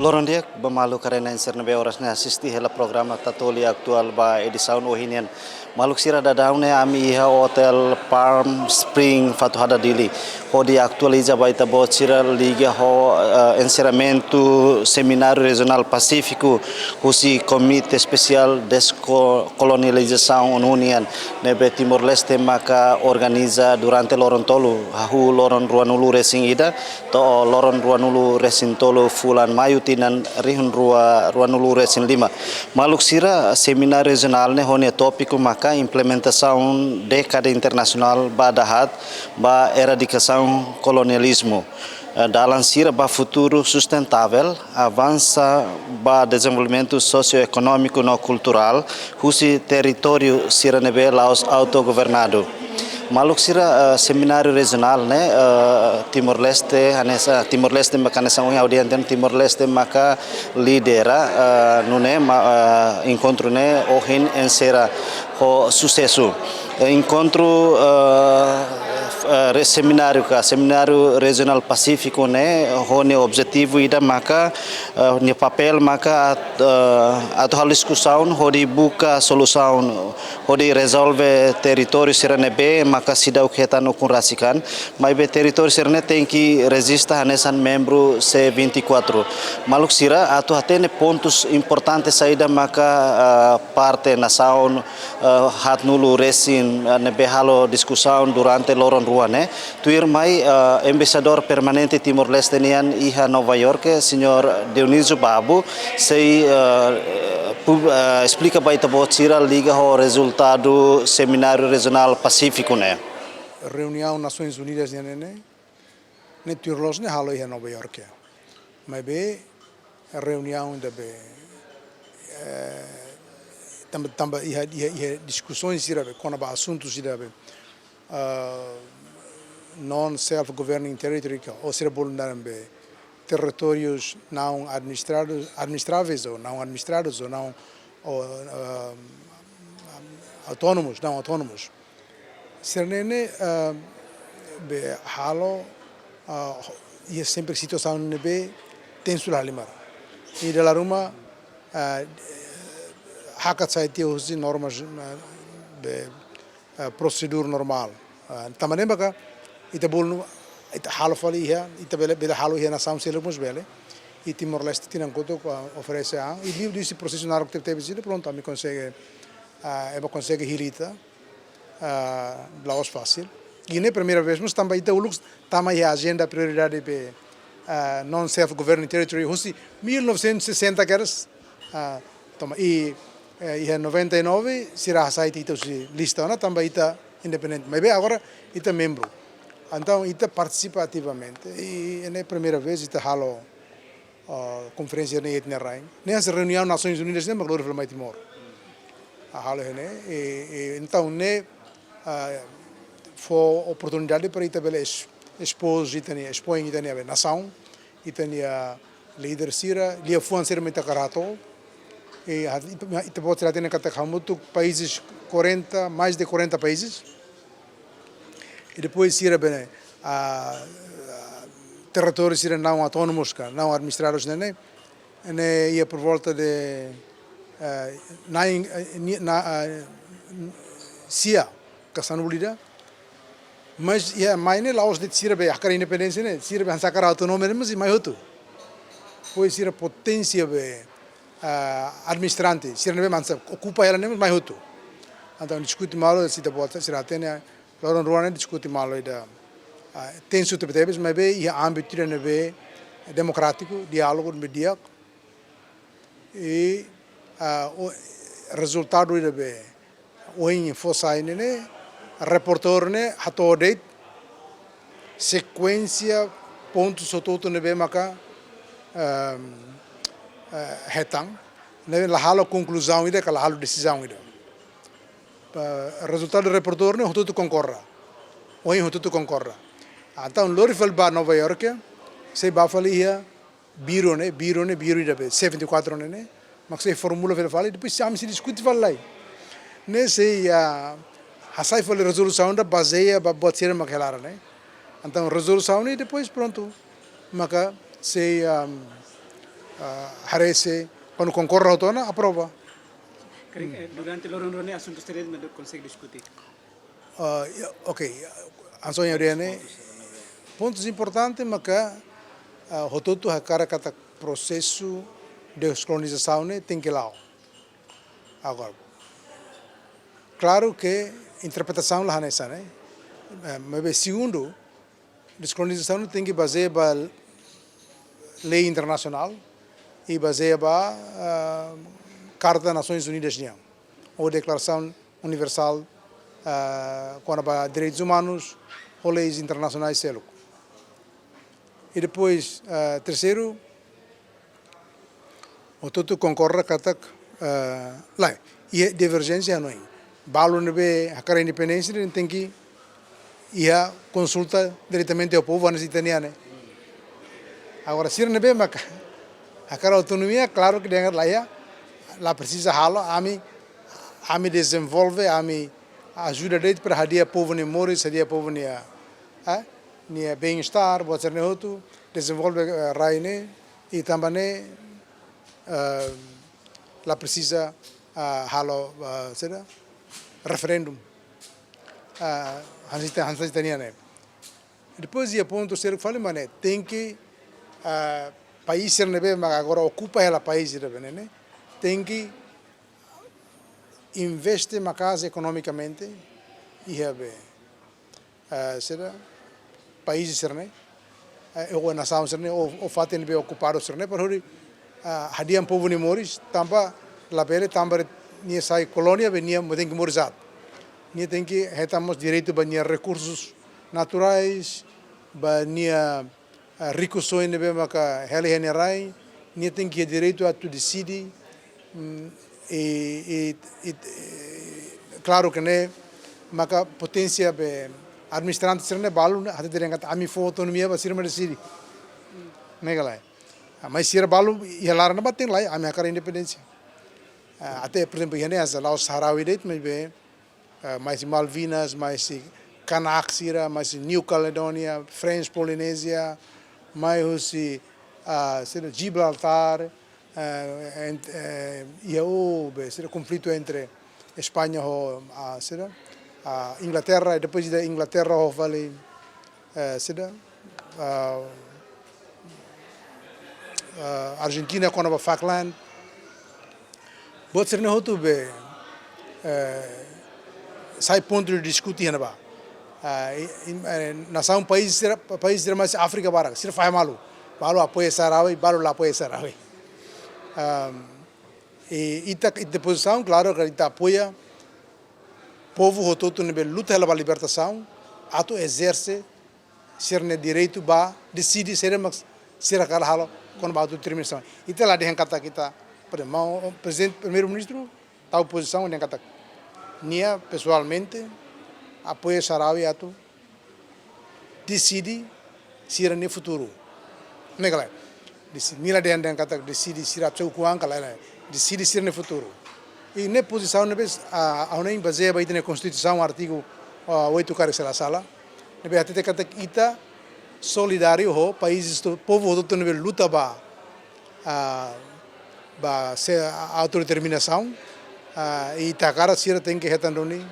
Loron dia bemalu karena inserne orasnya asisti hela programa tatoli aktual ba edisaun ohinian maluk sira da daune ami iha hotel Palm Spring fatu hada dili ho di aktualiza baita bocira liga ho encerramento semináriu regional Pasífiku husi komite spesial descolonialização unian nebe Timor-Leste maka organiza durante loron tolu hahu loron ruanulu resing ida to loron ruanulu resin tolu fulan mayu tinan rihun ruanulu resin 5 maluk sira semináriu regional ne honia tópico maka implementação década internacional ba dahat ba erradicação colonialismo dalam sira ba futuro sustentável avança ba desenvolvimento socioeconômico no cultural husi território sira nebe laos autogovernado maluk sira semináriu regional né Timor-Leste anessa Timor-Leste maka nessa audienten Timor-Leste maka lidera nune encontro né ohin ensera ho susesu encontro semináriu regional Pasífico né hone objetivo ida maka ne papel maka atau hal discussão hodi buka solução hodi resolve território siranebe maka sidau ketan ukurasikan mai be território sirane tem que resista hanesan membro C24 maluk sira atau hatene pontos importantes saída maka parte nação hat nulu resin nebe halo discussão durante loron ruane tuir mai embaixador permanente Timor-Leste nian iha Nova York senhor Dionísio Babu sei explica baita bocira liga o resultado semináriu regional Pasífico né reunião Nações Unidas né Timor-Leste halo iha Nova York mas be reunião da be também iha discussões irabe com assuntos irabe non-self-governing territory, ou seja, territórios não administráveis ou não administrados ou não autônomos, não autônomos. Sernene halo ia sempre situação nebe tenso lá limar. E de lá ruma hakat saiti usi normas procedura normal. Também baka ita bolno ita halo fali ia ita bela halo ia na samselo mos bele e Timor-Leste tinha conto oferece a e livro desse processo na hora que teve sido pronto a me consegue consegue hilita blaus fácil e na primeira vez mas também ita ulux também a agenda prioridade be non self governing territory husi 1960 caras toma e em 99 será saída ita lista na também ita independente mas bem agora ita membro então ita participa ativamente e é a primeira vez ita halo conferência na etnia rain nessa reunião Nações Unidas nem magloria para Timor a halo né e então né foi oportunidade para ita bela expor itania nação itania líder sira lia fuan ser meta karato e ita pode tirar na katahamutu países 40 mais de 40 países e depois sira bene territórios sira não autônomos não administrados né ia por volta de sia kasanulida mas ia mais né laos de sira be akar independência né sira be sakar autonomia mas mais outro pois sira potência be administrante sira ne mansa ocupa ela né mais outro então discute malo se da bota sira tem loron ruane discute malo ida tem sutu betebes mas be ia âmbito ne be democrático diálogo media e o resultado ida be o em fossai ne reportor ne hatode sequência ponto sototo ne be maka hetang ne la halo conclusão ida kala halo decisão ida resultado do reportor ne hututu concorra o em hututu concorra então lorifal ba Nova York sei ba falia biro ida be 74 ne mas sei formula fel fali depois se discute falai ne sei hasai fali resolução da baseia ba botir makelara né então resolução e depois pronto maka sei harese, quando concorre autona, aprova. Durante loro assuntos tereis não consegue discutir. Ok, ansonha oriane, pontos importantes, mas que rotuto a cara kata processo de descolonização tem que lá. Agora, claro que interpretação lá nessa, né? Mas segundo, descolonização tem que basear na lei internacional e basear na Carta das Nações Unidas, ou Declaração Universal quando há direitos humanos ou leis internacionais selo. E depois, terceiro, o tudo concorre com lá e divergência não é. Balo nebe a cara independência tem que ir consulta diretamente ao povo italiano. Agora se nebe a cara autonomia claro que dengar lá precisa halo ami desenvolve ami ajuda dele para hadia povo ne moris hadia povo ne bem-estar buat ser outro desenvolve raine e também lá precisa halo será referendum hansa italiana. Depois ia ponto ser que fale mané tem que país ser nebe mas agora ocupa ela país né tem que investir na casa economicamente e será país ser né ou nação ser né ou fatem be ocupado ser né por hori hadiam povo ni moris tamba la bele tamba ni sai colônia venia tem que morizar ni tem que retamos direito banhar recursos naturais banhar recursos ne be maka hele rai ni tem que direito a tu decide e claro que né maka potência be administrante ser né balu hade derengat ami fo autonomia ba sirma decide megalai mas se balu ia lar na batem lá a minha cara independência até por exemplo ia as lá os Sahrawi det mas bem mais Malvinas mais Canaxira mais New Caledonia French Polynesia mais os Gibraltar e o conflito entre Espanha e Inglaterra e depois da Inglaterra o vale Argentina quando a Falkland pode ser não tu be sai ponto de discutir na nação país mais África bara se faz malu apoia Sahrawi balu lá apoia Sahrawi e deposição claro que ita apoia povo rototo nebe luta pela libertação ato exerce ser ne direito ba decide ser mas ser aquela halo quando ba determinação ita lá de kata kita o presidente primeiro-ministro a oposição de kata nia pessoalmente apoia Sahrawi ato decide ser ne futuro megala mila de kata decide ser a seu kuang kala decide ser no futuro e na posição nebe a uma baseia ba na constituição artigo 8 cara sala sala nebe até kata ita solidário ho países do povo do nebe luta ba se autodeterminação e ta cara sira tem que retandoni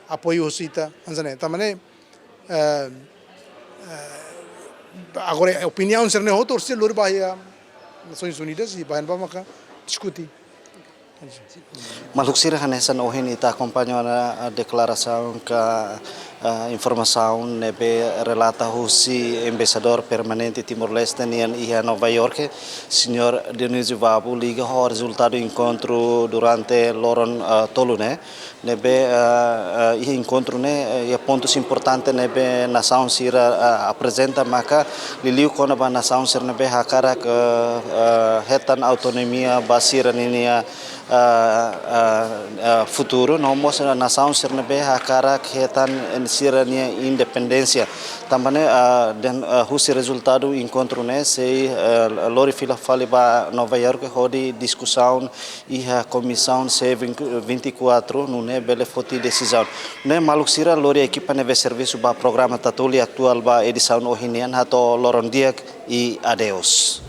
apoio sita anzane tamane agora a opinião ser ne ho torce lor bahia Nações Unidas e bahan ba maka discutir. Maluk sira hanesan ohin ita acompanhou a declaração que a informação nebe relata husi embaixador permanente Timor-Leste em Nova York, senhor Dionísio Vabu, liga o resultado do encontro durante Loron Tolu, né? Nebe encontro né e pontos importantes nebe nação sira apresenta maka liliu kona ba nação sira nebe hakara ke hetan autonomia basira ninia futuro nomos nação sira nebe hakara ke hetan sirania independência também dan husi resultado encontro né sei lori fila faliba Nova York hodi discussão e a comissão C24 no né bele foti decisão né maluk sira lori equipa neve serviço ba programa tatuli atual ba edição ohinian hato loron diak e adeus.